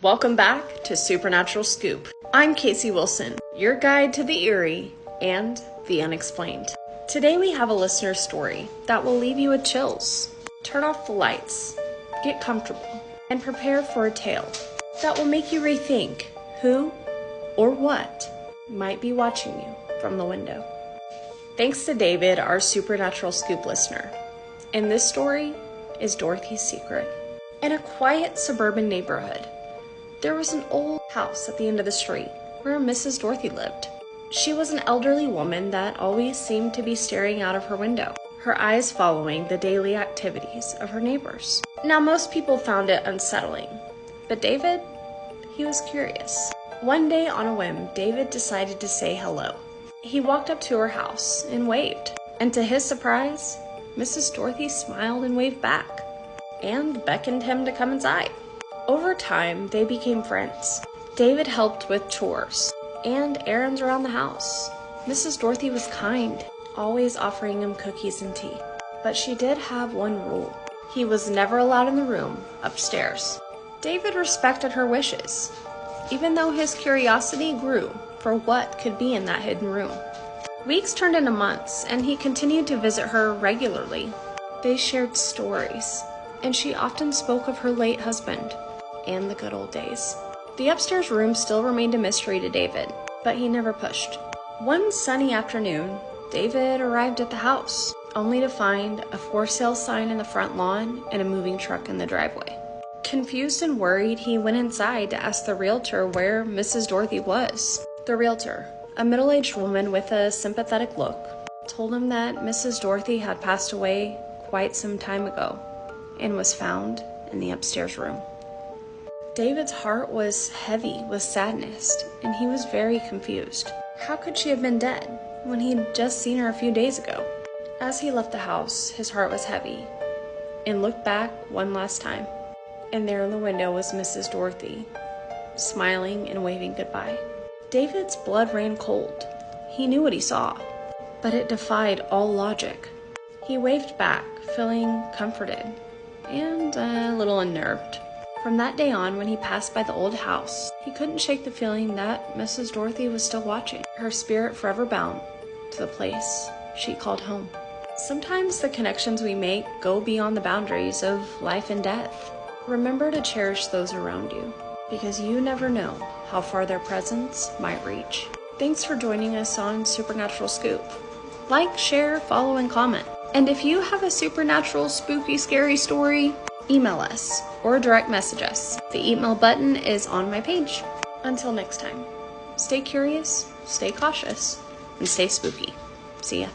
Welcome back to Supernatural Scoop. I'm Casey Wilson, your guide to the eerie and the unexplained. Today we have a listener story that will leave you with chills. Turn off the lights, get comfortable, and prepare for a tale that will make you rethink who or what might be watching you from the window. Thanks to David, our Supernatural Scoop listener. And this story is Dorothy's secret. In a quiet suburban neighborhood, there was an old house at the end of the street where Mrs. Dorothy lived. She was an elderly woman that always seemed to be staring out of her window, her eyes following the daily activities of her neighbors. Now, most people found it unsettling, but David, he was curious. One day on a whim, David decided to say hello. He walked up to her house and waved, and to his surprise, Mrs. Dorothy smiled and waved back, and beckoned him to come inside. Over time, they became friends. David helped with chores and errands around the house. Mrs. Dorothy was kind, always offering him cookies and tea. But she did have one rule. He was never allowed in the room upstairs. David respected her wishes, even though his curiosity grew for what could be in that hidden room. Weeks turned into months, and he continued to visit her regularly. They shared stories, and she often spoke of her late husband and the good old days. The upstairs room still remained a mystery to David, but he never pushed. One sunny afternoon, David arrived at the house, only to find a for sale sign in the front lawn and a moving truck in the driveway. Confused and worried, he went inside to ask the realtor where Mrs. Dorothy was. The realtor, a middle-aged woman with a sympathetic look, told him that Mrs. Dorothy had passed away quite some time ago and was found in the upstairs room. David's heart was heavy with sadness, and he was very confused. How could she have been dead when he'd just seen her a few days ago? As he left the house, his heart was heavy, and looked back one last time. And there in the window was Mrs. Dorothy, smiling and waving goodbye. David's blood ran cold. He knew what he saw, but it defied all logic. He waved back, feeling comforted and a little unnerved. From that day on, when he passed by the old house, he couldn't shake the feeling that Mrs. Dorothy was still watching, her spirit forever bound to the place she called home. Sometimes the connections we make go beyond the boundaries of life and death. Remember to cherish those around you, because you never know how far their presence might reach. Thanks for joining us on Supernatural Scoop. Like, share, follow, and comment. And if you have a supernatural, spooky, scary story, email us or direct message us. The email button is on my page. Until next time, stay curious, stay cautious, and stay spooky. See ya.